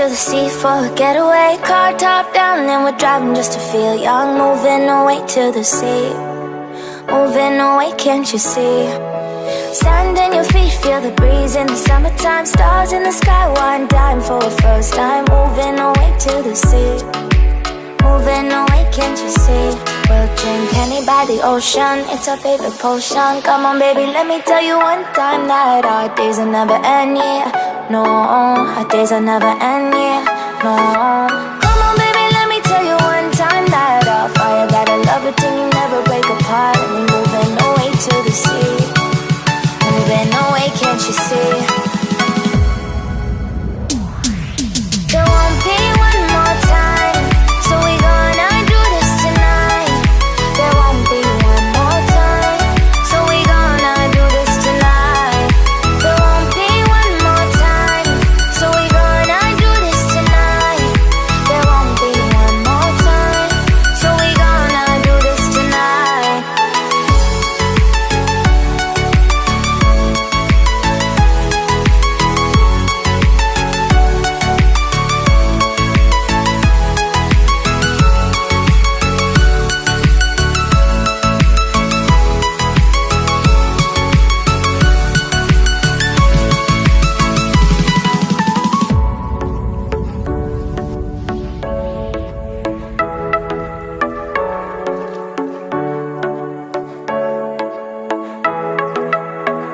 to the sea for a getaway. Car top down and we're driving just to feel young. Moving away to the sea, moving away, can't you see? Sand in your feet, feel the breeze in the summertime. Stars in the sky, one dime for a first time. Moving away to the sea, moving away, can't you see? We'll drink honey by the ocean, it's our favorite potion. Come on baby, let me tell you one time that our days will never end, yeah. No, our days will never end, yeah. No. Come on baby, let me tell you one time that our fire got a love it till you never break apart. And we moving away to the sea, moving away, can't you see? There won't be one more time, so we gonna do this tonight. There won't be one more time, so we gonna do this tonight. There won't be one more time, so we gonna do this tonight. There won't be one more time, so we gonna do this tonight.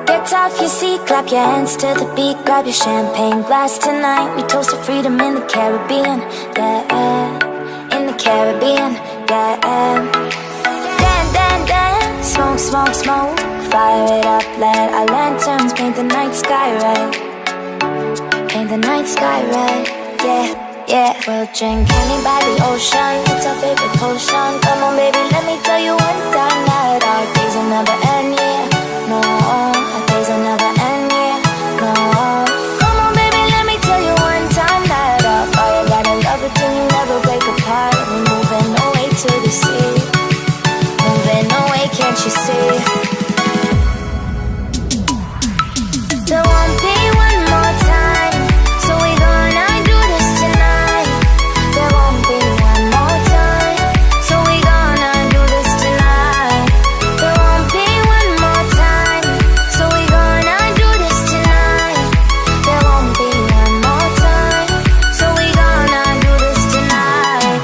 Get off your seat, clap your hands to the beat. Grab your champagne glass tonight. We toast to freedom in the Caribbean, yeah. In the Caribbean, yeah. Dan, dan, dan, smoke, smoke, smoke. Fire it up, let our lanterns paint the night sky red. Paint the night sky red, yeah, yeah. We'll drink honey by the ocean, it's our favorite potion. Come on baby, let me tell you one time that our days will never end, yeah. No, our days will never end, yeah. No. Come on baby, let me tell you one time that our fire got a love it till you never break apart. And we're moving away to the sea, moving away, can't you see? There won't be one more time, so we gonna do this tonight. There won't be one more time, so we gonna do this tonight. There won't be one more time, so we gonna do this tonight. There won't be one more time, so we gonna do this tonight.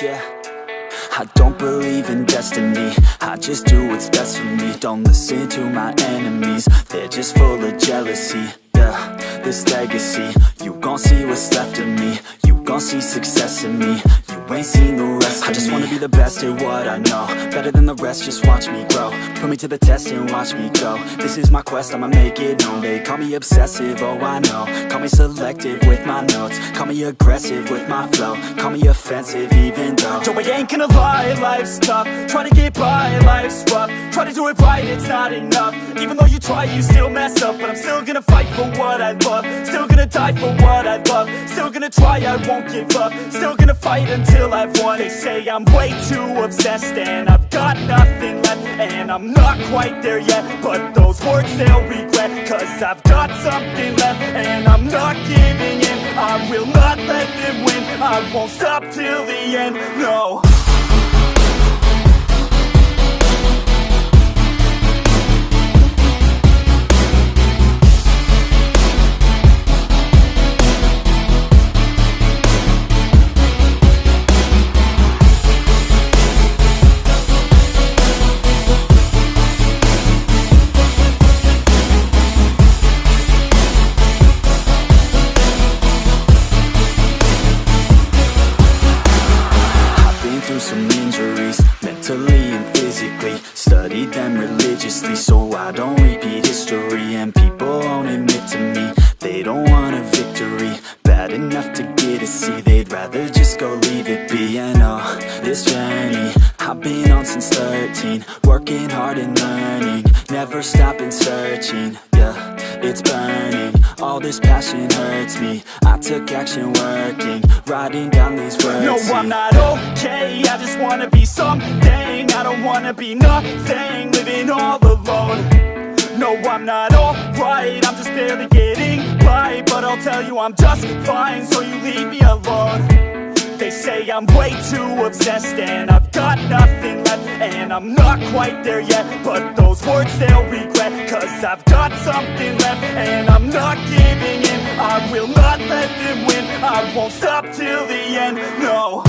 Yeah, I don't believe in destiny, I just do what's best for me. Don't listen to my enemies, they're just full of jealousy. Yeah, this legacy, you gon' see what's left of me. You gon' see success in me, you ain't seen the rest of me. I just wanna be the best at what I know, better than the rest, just watch me grow. Put me to the test and watch me go. This is my quest, I'ma make it known. They call me obsessive, oh I know. Call me selective with my notes, call me aggressive with my flow. Call me offensive even though Joe, I ain't gonna lie, life's tough. Try to get by, life's rough. Try to do it right, it's not enough. Even though you try, you still mess up. But I'm still gonna fight for what I love, still gonna die for what I love. Still gonna try, I won't give up. Still gonna fight until I've won. They say I'm way too obsessed and I've got nothing left, and I'm not quite there yet, but those words they'll regret. Cause I've got something left and I'm not giving in. I will not let them win, I won't stop till the end, no. Some injuries, mentally and physically. Studied them religiously, so I don't repeat history. And people won't admit to me they don't want a victory bad enough to get a C. They'd rather just go leave it be. And this journey I've been on since 13, working hard and learning, never stopping searching. Yeah, it's burning, all this passion hurts me. I took action working, writing down these words. No, I'm not okay, I just wanna be something. I don't wanna be nothing, living all alone. No, I'm not alright, I'm just barely getting by. But I'll tell you I'm just fine, so you leave me alone. They say I'm way too obsessed and I've got nothing left, and I'm not quite there yet, but those words they'll regret, cause I've got something left and I'm not giving in. I will not let them win, I won't stop till the end, no.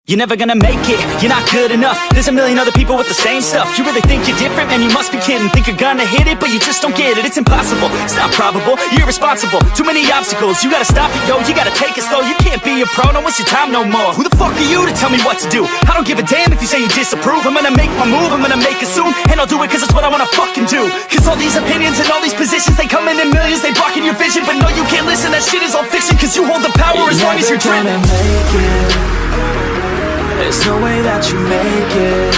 You're never gonna make it, you're not good enough. There's a million other people with the same stuff. You really think you're different? Man, you must be kidding. Think you're gonna hit it, but you just don't get it. It's impossible, it's not probable, you're irresponsible. Too many obstacles, you gotta stop it, yo. You gotta take it slow, you can't be a pro. Don't waste your time no more. Who the fuck are you to tell me what to do? I don't give a damn if you say you disapprove. I'm gonna make my move, I'm gonna make it soon. And I'll do it cause it's what I wanna fucking do. Cause all these opinions and all these positions, they come in millions, they blocking your vision. But no, you can't listen, that shit is all fiction. Cause you hold the power as long as you're dreaming. There's no way that you make it.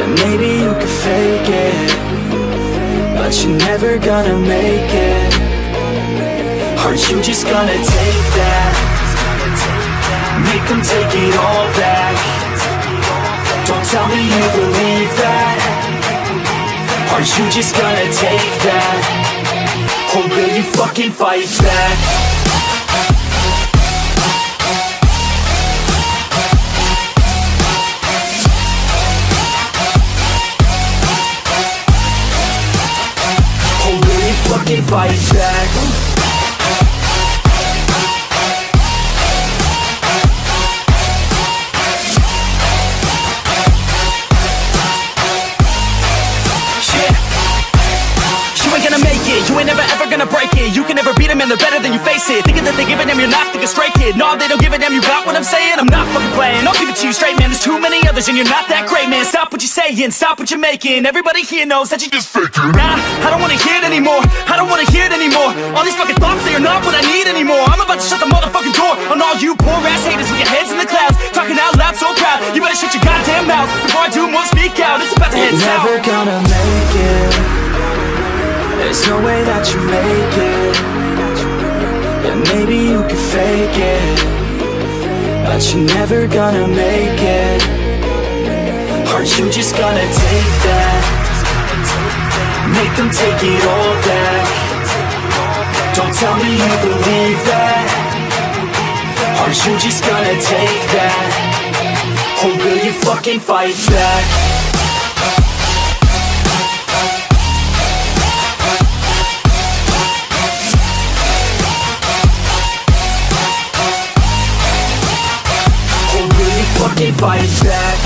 And maybe you could fake it, but you're never gonna make it. Are you just gonna take that? Make them take it all back. Don't tell me you believe that. Are you just gonna take that? Or will you fucking fight back? Fucking fight back. You ain't never ever gonna break it. You can never beat them and they're better than you face it. Thinking that they give a damn, you're not thinking straight, kid. No, they don't give a damn, you got what I'm saying? I'm not fucking playing, I'll give it to you straight, man. There's too many others and you're not that great, man. Stop what you're saying, stop what you're making. Everybody here knows that you just faking. Nah, I don't wanna hear it anymore, I don't wanna hear it anymore. All these fucking thoughts, they are not what I need anymore. I'm about to shut the motherfucking door on all you poor ass haters with your heads in the clouds, talking out loud so proud. You better shut your goddamn mouth before I do more speak out. It's about to head south. You're never gonna make it. There's no way that you make it. And maybe you could fake it, but you're never gonna make it. Are you just gonna take that? Make them take it all back. Don't tell me you believe that. Are you just gonna take that? Or will you fucking fight back? Fucking fight back.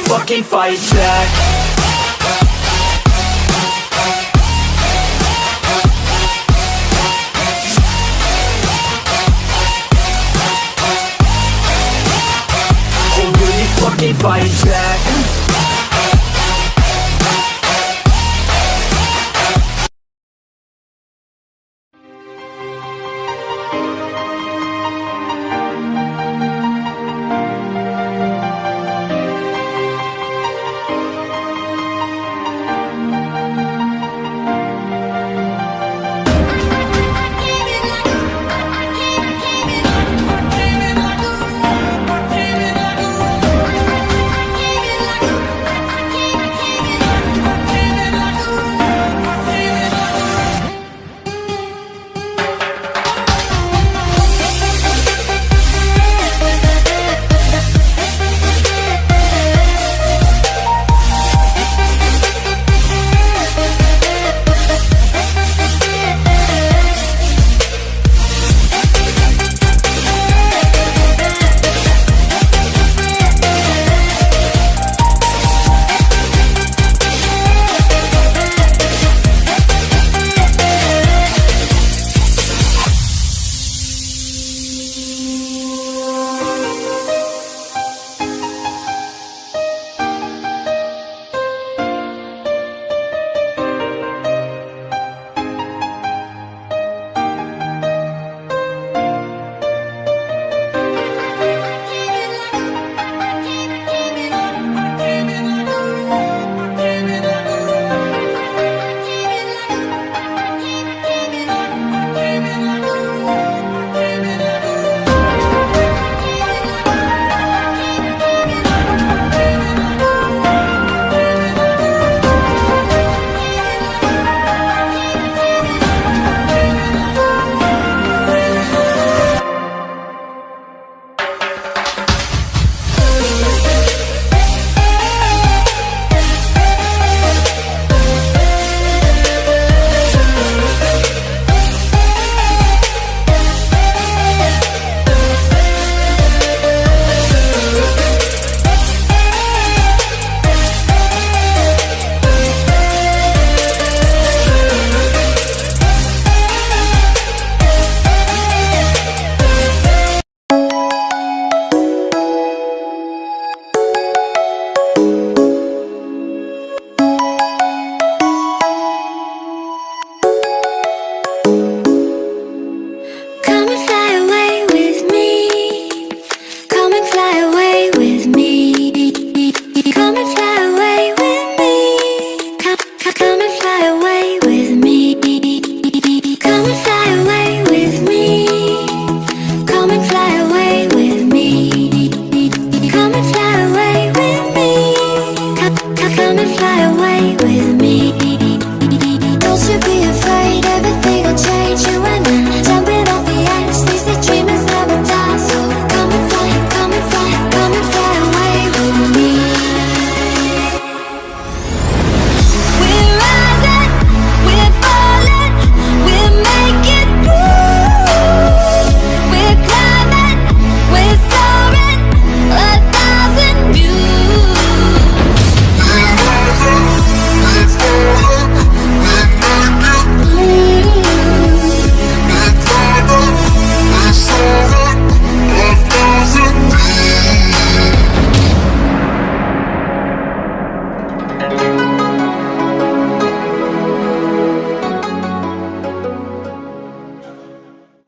Fucking fight back. Or will you fucking fight back?